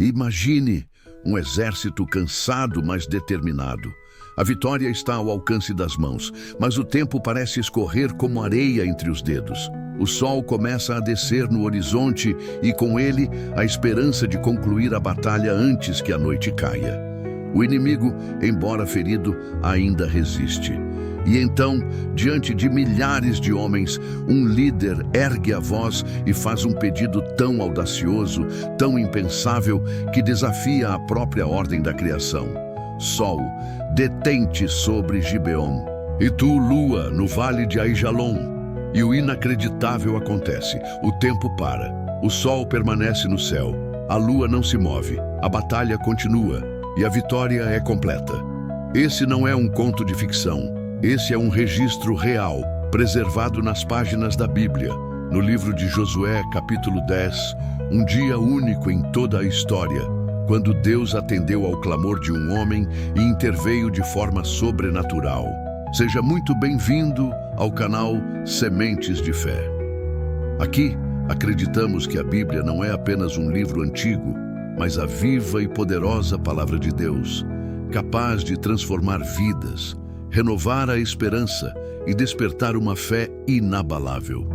Imagine um exército cansado, mas determinado. A vitória está ao alcance das mãos, mas o tempo parece escorrer como areia entre os dedos. O sol começa a descer no horizonte e, com ele, a esperança de concluir a batalha antes que a noite caia. O inimigo, embora ferido, ainda resiste. E então, diante de milhares de homens, um líder ergue a voz e faz um pedido tão audacioso, tão impensável, que desafia a própria ordem da criação. Sol, detente sobre Gibeon, e tu, lua, no vale de Aijalon. E o inacreditável acontece, o tempo para, o sol permanece no céu, a lua não se move, a batalha continua e a vitória é completa. Esse não é um conto de ficção, esse é um registro real, preservado nas páginas da Bíblia, no livro de Josué, capítulo 10, um dia único em toda a história, quando Deus atendeu ao clamor de um homem e interveio de forma sobrenatural. Seja muito bem-vindo ao canal Sementes de Fé. Aqui, acreditamos que a Bíblia não é apenas um livro antigo, mas a viva e poderosa Palavra de Deus, capaz de transformar vidas, renovar a esperança e despertar uma fé inabalável.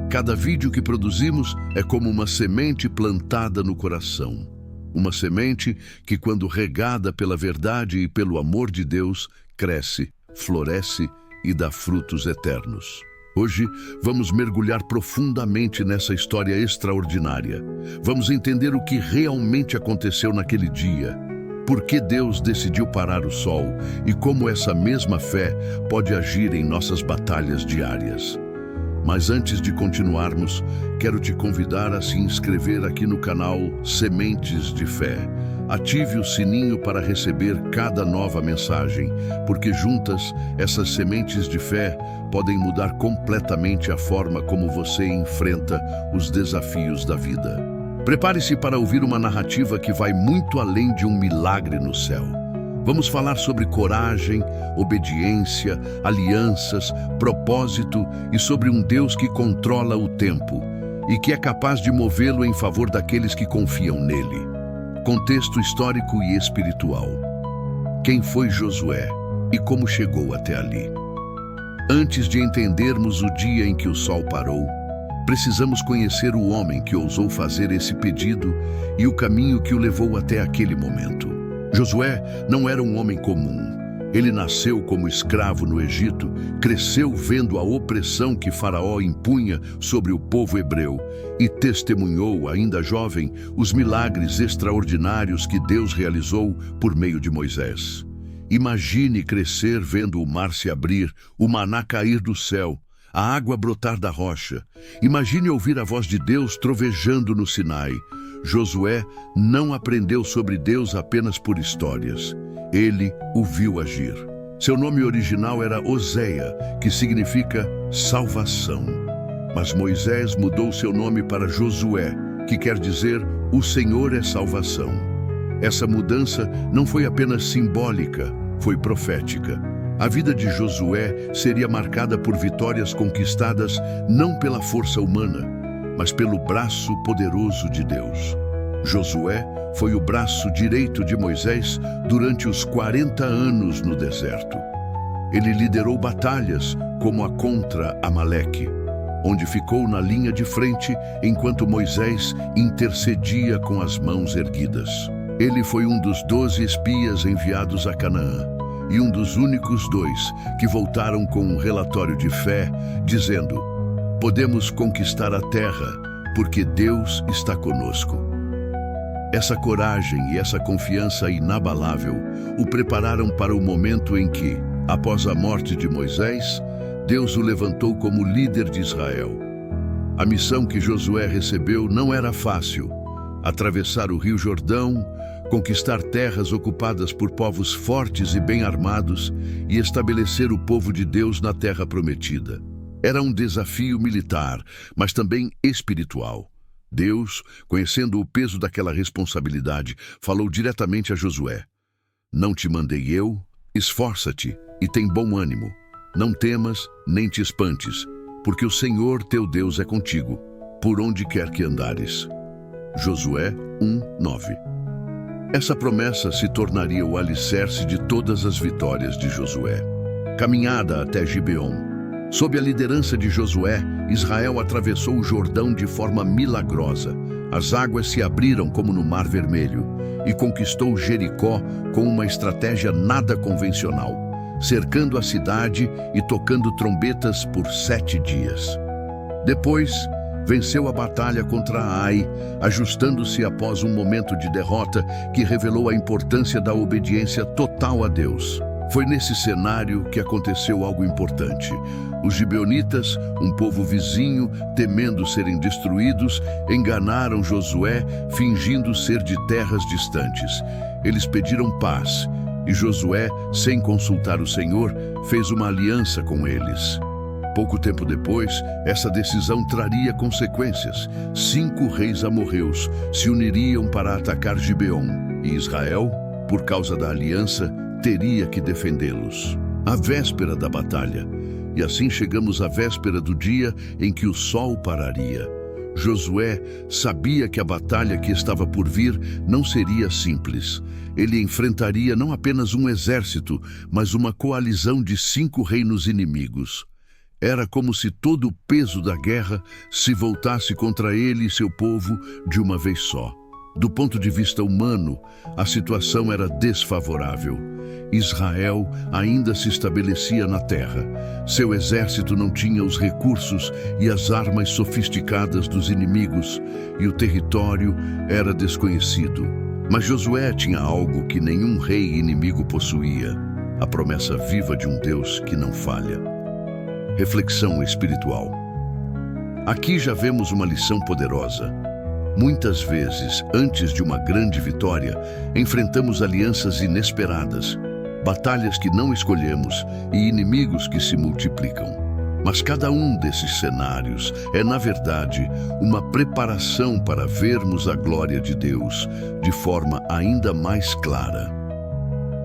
Cada vídeo que produzimos é como uma semente plantada no coração. Uma semente que, quando regada pela verdade e pelo amor de Deus, cresce, floresce e dá frutos eternos. Hoje, vamos mergulhar profundamente nessa história extraordinária. Vamos entender o que realmente aconteceu naquele dia, por que Deus decidiu parar o sol e como essa mesma fé pode agir em nossas batalhas diárias. Mas antes de continuarmos, quero te convidar a se inscrever aqui no canal Sementes de Fé. Ative o sininho para receber cada nova mensagem, porque juntas, essas sementes de fé podem mudar completamente a forma como você enfrenta os desafios da vida. Prepare-se para ouvir uma narrativa que vai muito além de um milagre no céu. Vamos falar sobre coragem, obediência, alianças, propósito e sobre um Deus que controla o tempo e que é capaz de movê-lo em favor daqueles que confiam nele. Contexto histórico e espiritual. Quem foi Josué e como chegou até ali? Antes de entendermos o dia em que o sol parou, precisamos conhecer o homem que ousou fazer esse pedido e o caminho que o levou até aquele momento. Josué não era um homem comum. Ele nasceu como escravo no Egito, cresceu vendo a opressão que Faraó impunha sobre o povo hebreu e testemunhou, ainda jovem, os milagres extraordinários que Deus realizou por meio de Moisés. Imagine crescer vendo o mar se abrir, o maná cair do céu, a água brotar da rocha. Imagine ouvir a voz de Deus trovejando no Sinai. Josué não aprendeu sobre Deus apenas por histórias. Ele o viu agir. Seu nome original era Oséia, que significa salvação. Mas Moisés mudou seu nome para Josué, que quer dizer o Senhor é salvação. Essa mudança não foi apenas simbólica, foi profética. A vida de Josué seria marcada por vitórias conquistadas não pela força humana, mas pelo braço poderoso de Deus. Josué foi o braço direito de Moisés durante os 40 anos no deserto. Ele liderou batalhas como a contra Amaleque, onde ficou na linha de frente enquanto Moisés intercedia com as mãos erguidas. Ele foi um dos 12 espias enviados a Canaã e um dos únicos 2 que voltaram com um relatório de fé, dizendo: podemos conquistar a terra porque Deus está conosco. Essa coragem e essa confiança inabalável o prepararam para o momento em que, após a morte de Moisés, Deus o levantou como líder de Israel. A missão que Josué recebeu não era fácil: atravessar o Rio Jordão, conquistar terras ocupadas por povos fortes e bem armados e estabelecer o povo de Deus na terra prometida. Era um desafio militar, mas também espiritual. Deus, conhecendo o peso daquela responsabilidade, falou diretamente a Josué: não te mandei eu? Esforça-te e tem bom ânimo. Não temas, nem te espantes, porque o Senhor teu Deus é contigo, por onde quer que andares. Josué 1:9. Essa promessa se tornaria o alicerce de todas as vitórias de Josué. Caminhada até Gibeon. Sob a liderança de Josué, Israel atravessou o Jordão de forma milagrosa. As águas se abriram como no Mar Vermelho e conquistou Jericó com uma estratégia nada convencional, cercando a cidade e tocando trombetas por 7 dias. Depois, venceu a batalha contra Ai, ajustando-se após um momento de derrota que revelou a importância da obediência total a Deus. Foi nesse cenário que aconteceu algo importante. Os gibeonitas, um povo vizinho, temendo serem destruídos, enganaram Josué, fingindo ser de terras distantes. Eles pediram paz, e Josué, sem consultar o Senhor, fez uma aliança com eles. Pouco tempo depois, essa decisão traria consequências. 5 reis amorreus se uniriam para atacar Gibeon, e Israel, por causa da aliança, teria que defendê-los. A véspera da batalha. E assim chegamos à véspera do dia em que o sol pararia. Josué sabia que a batalha que estava por vir não seria simples. Ele enfrentaria não apenas um exército, mas uma coalizão de 5 reinos inimigos. Era como se todo o peso da guerra se voltasse contra ele e seu povo de uma vez só. Do ponto de vista humano, a situação era desfavorável. Israel ainda se estabelecia na terra. Seu exército não tinha os recursos e as armas sofisticadas dos inimigos, e o território era desconhecido. Mas Josué tinha algo que nenhum rei inimigo possuía: a promessa viva de um Deus que não falha. Reflexão espiritual. Aqui já vemos uma lição poderosa. Muitas vezes, antes de uma grande vitória, enfrentamos alianças inesperadas, batalhas que não escolhemos e inimigos que se multiplicam. Mas cada um desses cenários é, na verdade, uma preparação para vermos a glória de Deus de forma ainda mais clara.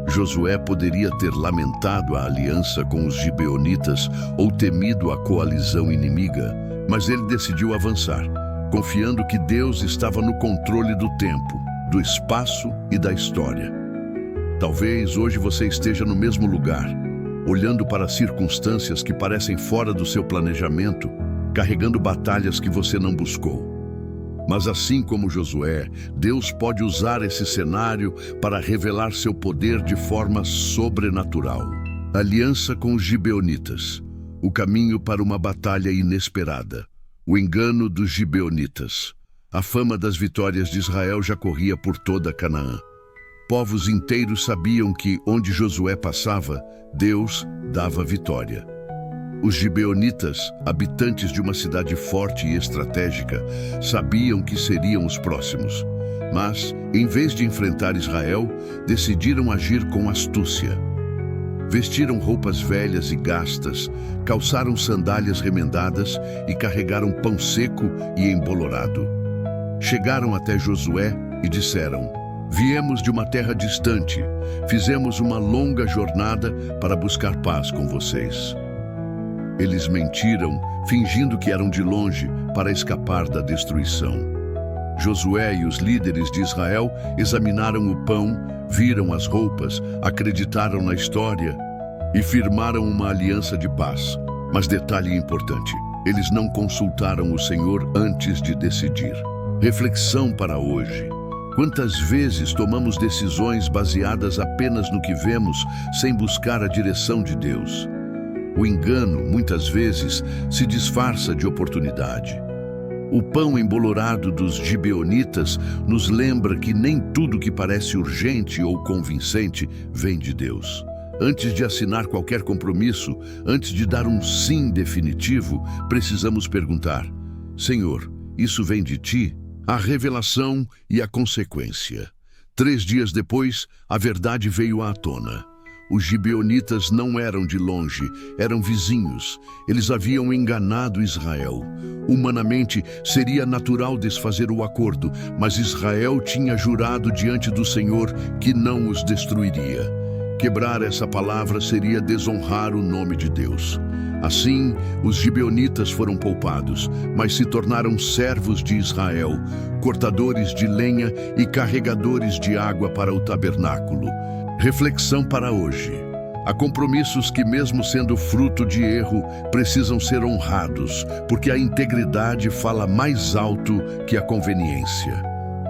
Josué poderia ter lamentado a aliança com os gibeonitas ou temido a coalizão inimiga, mas ele decidiu avançar, confiando que Deus estava no controle do tempo, do espaço e da história. Talvez hoje você esteja no mesmo lugar, olhando para circunstâncias que parecem fora do seu planejamento, carregando batalhas que você não buscou. Mas assim como Josué, Deus pode usar esse cenário para revelar seu poder de forma sobrenatural. Aliança com os gibeonitas, o caminho para uma batalha inesperada. O engano dos gibeonitas. A fama das vitórias de Israel já corria por toda Canaã. Povos inteiros sabiam que, onde Josué passava, Deus dava vitória. Os gibeonitas, habitantes de uma cidade forte e estratégica, sabiam que seriam os próximos. Mas, em vez de enfrentar Israel, decidiram agir com astúcia. Vestiram roupas velhas e gastas, calçaram sandálias remendadas e carregaram pão seco e embolorado. Chegaram até Josué e disseram: "Viemos de uma terra distante, fizemos uma longa jornada para buscar paz com vocês." Eles mentiram, fingindo que eram de longe para escapar da destruição. Josué e os líderes de Israel examinaram o pão, viram as roupas, acreditaram na história e firmaram uma aliança de paz. Mas detalhe importante, eles não consultaram o Senhor antes de decidir. Reflexão para hoje. Quantas vezes tomamos decisões baseadas apenas no que vemos, sem buscar a direção de Deus? O engano, muitas vezes, se disfarça de oportunidade. O pão embolorado dos gibeonitas nos lembra que nem tudo que parece urgente ou convincente vem de Deus. Antes de assinar qualquer compromisso, antes de dar um sim definitivo, precisamos perguntar: Senhor, isso vem de Ti? A revelação e a consequência. 3 dias depois, a verdade veio à tona. Os gibeonitas não eram de longe, eram vizinhos. Eles haviam enganado Israel. Humanamente, seria natural desfazer o acordo, mas Israel tinha jurado diante do Senhor que não os destruiria. Quebrar essa palavra seria desonrar o nome de Deus. Assim, os gibeonitas foram poupados, mas se tornaram servos de Israel, cortadores de lenha e carregadores de água para o tabernáculo. Reflexão para hoje. Há compromissos que, mesmo sendo fruto de erro, precisam ser honrados, porque a integridade fala mais alto que a conveniência.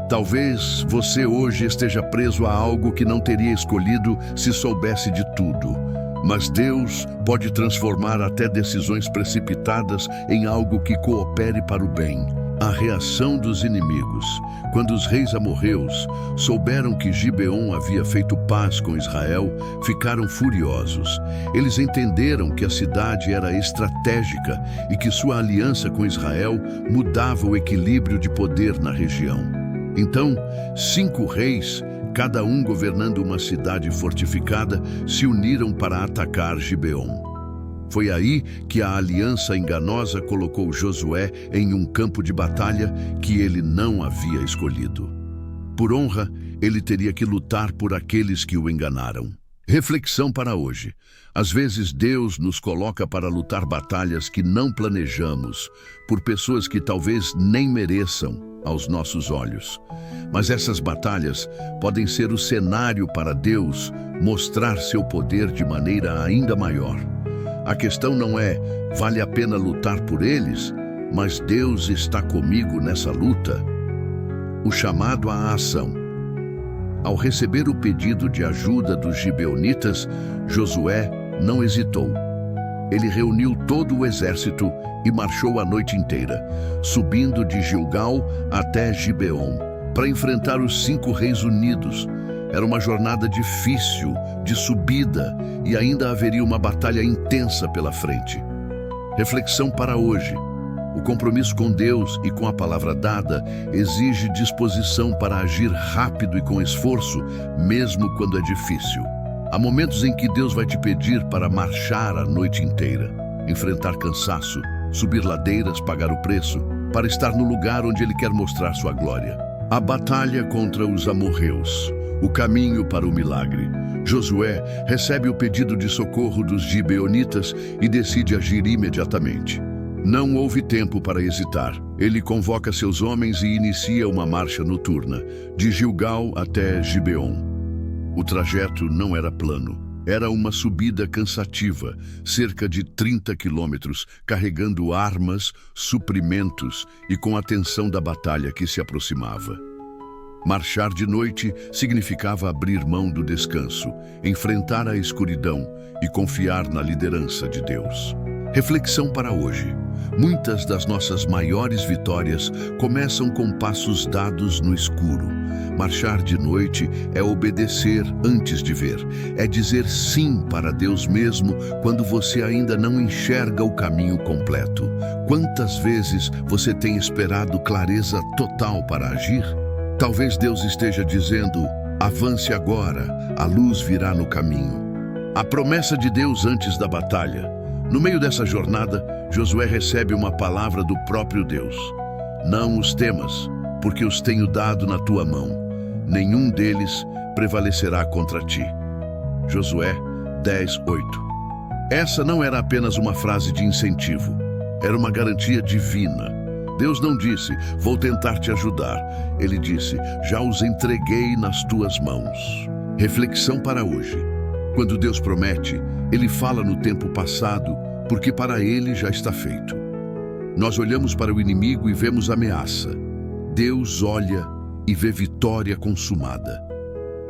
Talvez você hoje esteja preso a algo que não teria escolhido se soubesse de tudo. Mas Deus pode transformar até decisões precipitadas em algo que coopere para o bem. A reação dos inimigos. Quando os reis amorreus souberam que Gibeon havia feito paz com Israel, ficaram furiosos. Eles entenderam que a cidade era estratégica e que sua aliança com Israel mudava o equilíbrio de poder na região. Então, 5 reis, cada um governando uma cidade fortificada, se uniram para atacar Gibeon. Foi aí que a aliança enganosa colocou Josué em um campo de batalha que ele não havia escolhido. Por honra, ele teria que lutar por aqueles que o enganaram. Reflexão para hoje. Às vezes Deus nos coloca para lutar batalhas que não planejamos, por pessoas que talvez nem mereçam aos nossos olhos. Mas essas batalhas podem ser o cenário para Deus mostrar seu poder de maneira ainda maior. A questão não é, vale a pena lutar por eles, mas Deus está comigo nessa luta. O chamado à ação. Ao receber o pedido de ajuda dos gibeonitas, Josué não hesitou. Ele reuniu todo o exército e marchou a noite inteira, subindo de Gilgal até Gibeon, para enfrentar os 5 reis unidos. Era uma jornada difícil, de subida, e ainda haveria uma batalha intensa pela frente. Reflexão para hoje. O compromisso com Deus e com a palavra dada exige disposição para agir rápido e com esforço, mesmo quando é difícil. Há momentos em que Deus vai te pedir para marchar a noite inteira, enfrentar cansaço, subir ladeiras, pagar o preço, para estar no lugar onde Ele quer mostrar sua glória. A batalha contra os amorreus. O caminho para o milagre. Josué recebe o pedido de socorro dos gibeonitas e decide agir imediatamente. Não houve tempo para hesitar. Ele convoca seus homens e inicia uma marcha noturna, de Gilgal até Gibeon. O trajeto não era plano. Era uma subida cansativa, cerca de 30 quilômetros, carregando armas, suprimentos e com a tensão da batalha que se aproximava. Marchar de noite significava abrir mão do descanso, enfrentar a escuridão e confiar na liderança de Deus. Reflexão para hoje. Muitas das nossas maiores vitórias começam com passos dados no escuro. Marchar de noite é obedecer antes de ver. É dizer sim para Deus mesmo quando você ainda não enxerga o caminho completo. Quantas vezes você tem esperado clareza total para agir? Talvez Deus esteja dizendo, avance agora, a luz virá no caminho. A promessa de Deus antes da batalha. No meio dessa jornada, Josué recebe uma palavra do próprio Deus. Não os temas, porque os tenho dado na tua mão. Nenhum deles prevalecerá contra ti. Josué 10:8. Essa não era apenas uma frase de incentivo, era uma garantia divina. Deus não disse, vou tentar te ajudar. Ele disse, já os entreguei nas tuas mãos. Reflexão para hoje. Quando Deus promete, Ele fala no tempo passado, porque para Ele já está feito. Nós olhamos para o inimigo e vemos ameaça. Deus olha e vê vitória consumada.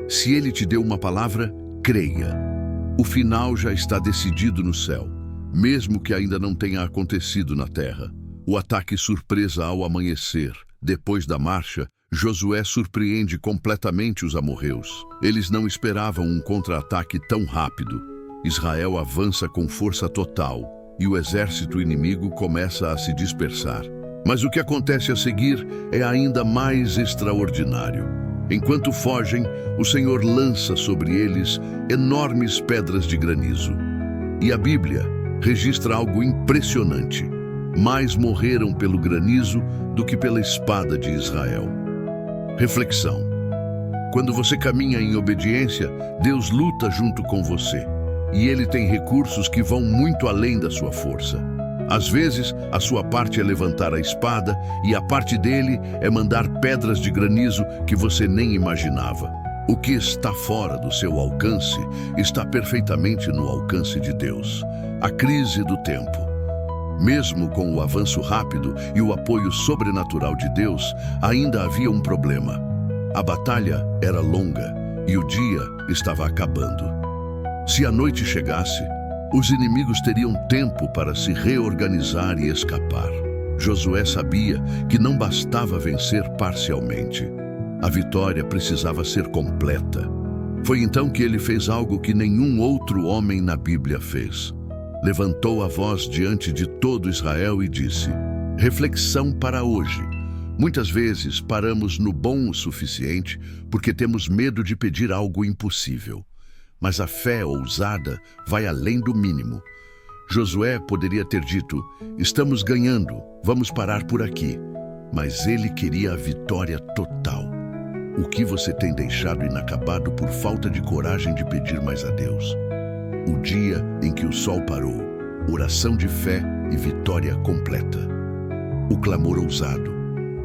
Se Ele te deu uma palavra, creia. O final já está decidido no céu, mesmo que ainda não tenha acontecido na terra. O ataque surpresa ao amanhecer. Depois da marcha, Josué surpreende completamente os amorreus. Eles não esperavam um contra-ataque tão rápido. Israel avança com força total e o exército inimigo começa a se dispersar. Mas o que acontece a seguir é ainda mais extraordinário. Enquanto fogem, o Senhor lança sobre eles enormes pedras de granizo. E a Bíblia registra algo impressionante. Mais morreram pelo granizo do que pela espada de Israel. Reflexão. Quando você caminha em obediência, Deus luta junto com você. e ele tem recursos que vão muito além da sua força. Às vezes, a sua parte é levantar a espada e a parte dele é mandar pedras de granizo que você nem imaginava. O que está fora do seu alcance está perfeitamente no alcance de Deus. A crise do tempo. Mesmo com o avanço rápido e o apoio sobrenatural de Deus, ainda havia um problema. A batalha era longa e o dia estava acabando. Se a noite chegasse, os inimigos teriam tempo para se reorganizar e escapar. Josué sabia que não bastava vencer parcialmente. A vitória precisava ser completa. Foi então que ele fez algo que nenhum outro homem na Bíblia fez. Levantou a voz diante de todo Israel e disse: reflexão para hoje. Muitas vezes paramos no bom o suficiente porque temos medo de pedir algo impossível. Mas a fé ousada vai além do mínimo. Josué poderia ter dito: estamos ganhando, vamos parar por aqui. Mas ele queria a vitória total. O que você tem deixado inacabado por falta de coragem de pedir mais a Deus? O dia em que o sol parou, oração de fé e vitória completa. O clamor ousado.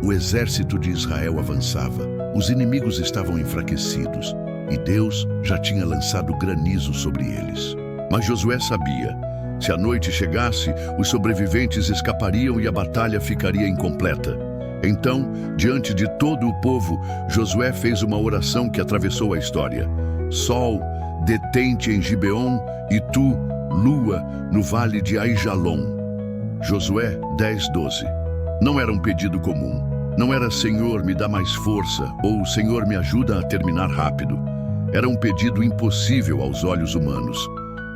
O exército de Israel avançava, os inimigos estavam enfraquecidos e Deus já tinha lançado granizo sobre eles. Mas Josué sabia, se a noite chegasse, os sobreviventes escapariam e a batalha ficaria incompleta. Então, diante de todo o povo, Josué fez uma oração que atravessou a história. Sol, detente em Gibeon, e tu, lua, no vale de Aijalon. Josué 10:12. Não era um pedido comum. Não era Senhor, me dá mais força, ou Senhor, me ajuda a terminar rápido. Era um pedido impossível aos olhos humanos.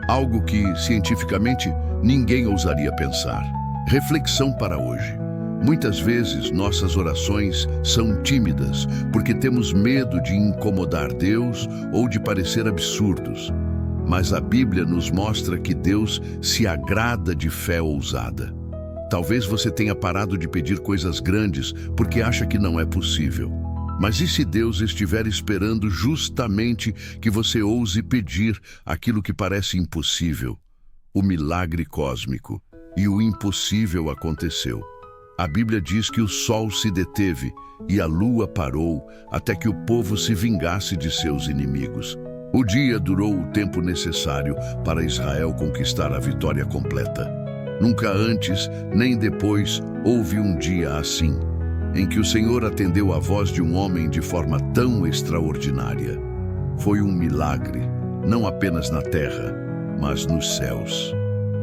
Algo que, cientificamente, ninguém ousaria pensar. Reflexão para hoje. Muitas vezes nossas orações são tímidas porque temos medo de incomodar Deus ou de parecer absurdos. Mas a Bíblia nos mostra que Deus se agrada de fé ousada. Talvez você tenha parado de pedir coisas grandes porque acha que não é possível. Mas e se Deus estiver esperando justamente que você ouse pedir aquilo que parece impossível? O milagre cósmico. E o impossível aconteceu. A Bíblia diz que o sol se deteve e a lua parou até que o povo se vingasse de seus inimigos. O dia durou o tempo necessário para Israel conquistar a vitória completa. Nunca antes, nem depois, houve um dia assim, em que o Senhor atendeu a voz de um homem de forma tão extraordinária. Foi um milagre, não apenas na terra, mas nos céus.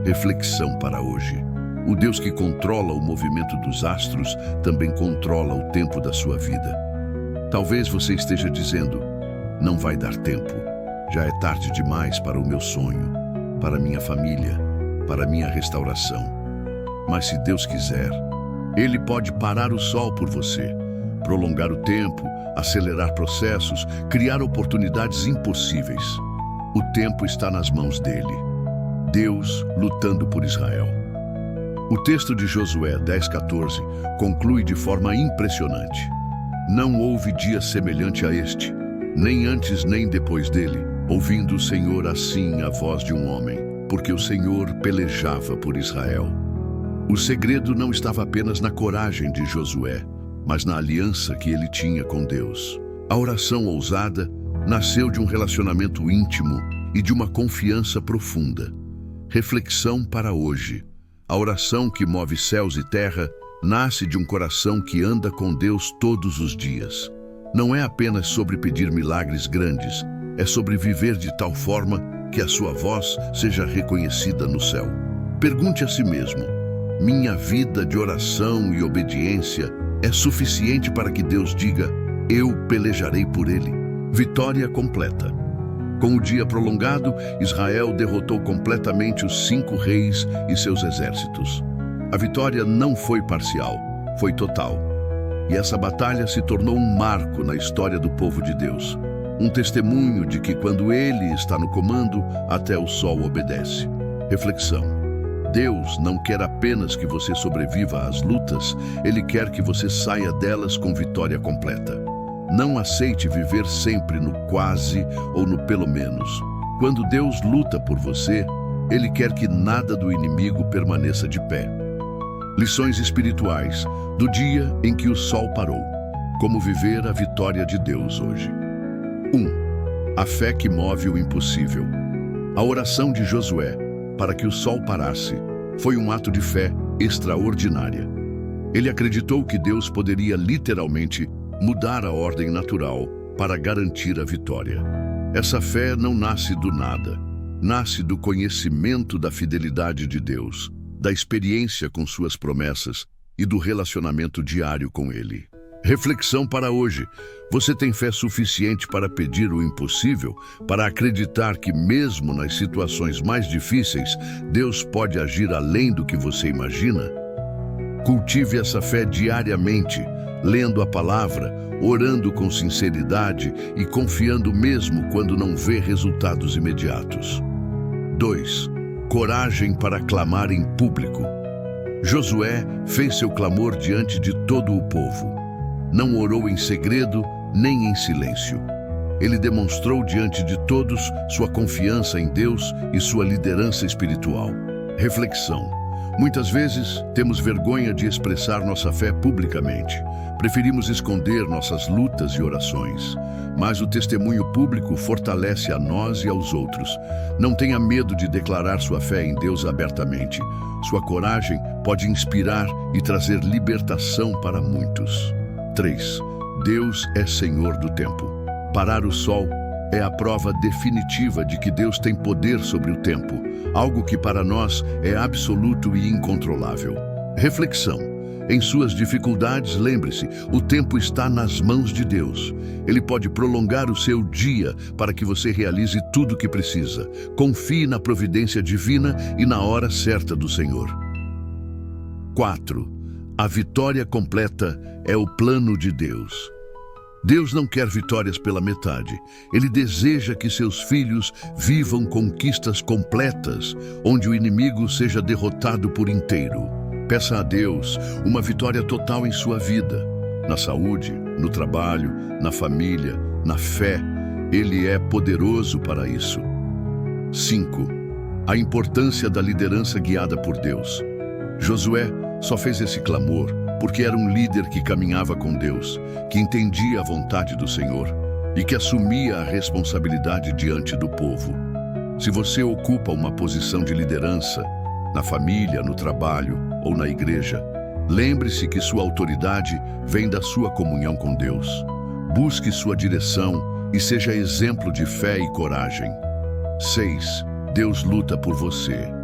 Reflexão para hoje. O Deus que controla o movimento dos astros também controla o tempo da sua vida. Talvez você esteja dizendo: não vai dar tempo, já é tarde demais para o meu sonho, para minha família, para minha restauração. Mas se Deus quiser, Ele pode parar o sol por você, prolongar o tempo, acelerar processos, criar oportunidades impossíveis. O tempo está nas mãos dele. Deus lutando por Israel. O texto de Josué 10:14 conclui de forma impressionante. Não houve dia semelhante a este, nem antes nem depois dele, ouvindo o Senhor assim a voz de um homem, porque o Senhor pelejava por Israel. O segredo não estava apenas na coragem de Josué, mas na aliança que ele tinha com Deus. A oração ousada nasceu de um relacionamento íntimo e de uma confiança profunda. Reflexão para hoje. A oração que move céus e terra nasce de um coração que anda com Deus todos os dias. Não é apenas sobre pedir milagres grandes, é sobre viver de tal forma que a sua voz seja reconhecida no céu. Pergunte a si mesmo: minha vida de oração e obediência é suficiente para que Deus diga: eu pelejarei por ele? Vitória completa. Com o dia prolongado, Israel derrotou completamente os 5 reis e seus exércitos. A vitória não foi parcial, foi total. E essa batalha se tornou um marco na história do povo de Deus. Um testemunho de que quando Ele está no comando, até o sol obedece. Reflexão. Deus não quer apenas que você sobreviva às lutas, Ele quer que você saia delas com vitória completa. Não aceite viver sempre no quase ou no pelo menos. Quando Deus luta por você, Ele quer que nada do inimigo permaneça de pé. Lições espirituais do dia em que o sol parou. Como viver a vitória de Deus hoje. 1. A fé que move o impossível. A oração de Josué para que o sol parasse foi um ato de fé extraordinária. Ele acreditou que Deus poderia literalmente mudar a ordem natural para garantir a vitória. Essa fé não nasce do nada, nasce do conhecimento da fidelidade de Deus, da experiência com suas promessas e do relacionamento diário com Ele. Reflexão para hoje. Você tem fé suficiente para pedir o impossível, para acreditar que mesmo nas situações mais difíceis, Deus pode agir além do que você imagina? Cultive essa fé diariamente, lendo a palavra, orando com sinceridade e confiando mesmo quando não vê resultados imediatos. 2. Coragem para clamar em público. Josué fez seu clamor diante de todo o povo. Não orou em segredo, nem em silêncio. Ele demonstrou diante de todos sua confiança em Deus e sua liderança espiritual. Reflexão. Muitas vezes, temos vergonha de expressar nossa fé publicamente. Preferimos esconder nossas lutas e orações. Mas o testemunho público fortalece a nós e aos outros. Não tenha medo de declarar sua fé em Deus abertamente. Sua coragem pode inspirar e trazer libertação para muitos. 3. Deus é Senhor do tempo. Parar o sol é a prova definitiva de que Deus tem poder sobre o tempo, algo que para nós é absoluto e incontrolável. Reflexão. Em suas dificuldades, lembre-se, o tempo está nas mãos de Deus. Ele pode prolongar o seu dia para que você realize tudo o que precisa. Confie na providência divina e na hora certa do Senhor. 4. A vitória completa é o plano de Deus. Deus não quer vitórias pela metade. Ele deseja que seus filhos vivam conquistas completas, onde o inimigo seja derrotado por inteiro. Peça a Deus uma vitória total em sua vida, na saúde, no trabalho, na família, na fé. Ele é poderoso para isso. 5. A importância da liderança guiada por Deus. Josué só fez esse clamor porque era um líder que caminhava com Deus, que entendia a vontade do Senhor e que assumia a responsabilidade diante do povo. Se você ocupa uma posição de liderança, na família, no trabalho ou na igreja, lembre-se que sua autoridade vem da sua comunhão com Deus. Busque sua direção e seja exemplo de fé e coragem. 6. Deus luta por você.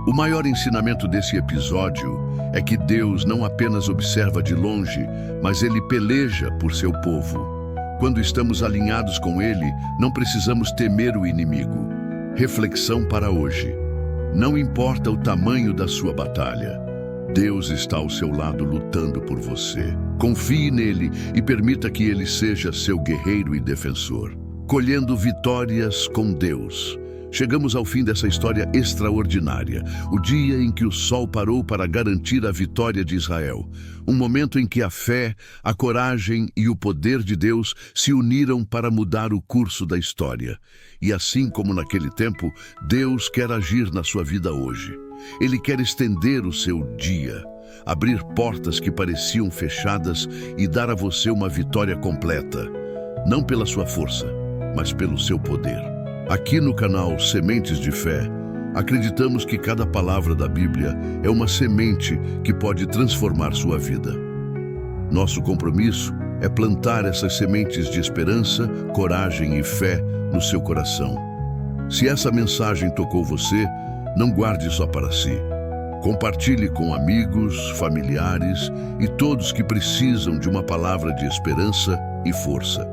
O maior ensinamento desse episódio é que Deus não apenas observa de longe, mas Ele peleja por seu povo. Quando estamos alinhados com Ele, não precisamos temer o inimigo. Reflexão para hoje. Não importa o tamanho da sua batalha, Deus está ao seu lado lutando por você. Confie nele e permita que Ele seja seu guerreiro e defensor. Colhendo vitórias com Deus. Chegamos ao fim dessa história extraordinária, o dia em que o sol parou para garantir a vitória de Israel. Um momento em que a fé, a coragem e o poder de Deus se uniram para mudar o curso da história. E assim como naquele tempo, Deus quer agir na sua vida hoje. Ele quer estender o seu dia, abrir portas que pareciam fechadas e dar a você uma vitória completa. Não pela sua força, mas pelo seu poder. Aqui no canal Sementes de Fé, acreditamos que cada palavra da Bíblia é uma semente que pode transformar sua vida. Nosso compromisso é plantar essas sementes de esperança, coragem e fé no seu coração. Se essa mensagem tocou você, não guarde só para si. Compartilhe com amigos, familiares e todos que precisam de uma palavra de esperança e força.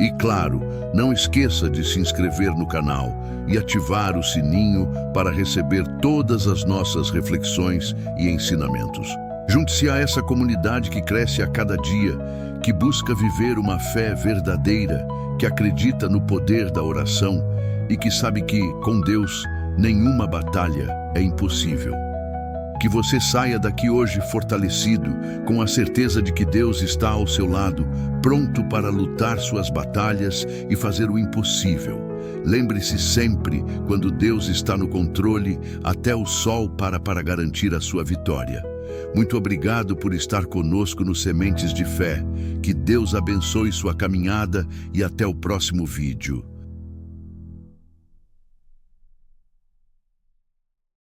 E claro, não esqueça de se inscrever no canal e ativar o sininho para receber todas as nossas reflexões e ensinamentos. Junte-se a essa comunidade que cresce a cada dia, que busca viver uma fé verdadeira, que acredita no poder da oração e que sabe que, com Deus, nenhuma batalha é impossível. Que você saia daqui hoje fortalecido, com a certeza de que Deus está ao seu lado, pronto para lutar suas batalhas e fazer o impossível. Lembre-se sempre, quando Deus está no controle, até o sol para garantir a sua vitória. Muito obrigado por estar conosco no Sementes de Fé. Que Deus abençoe sua caminhada e até o próximo vídeo.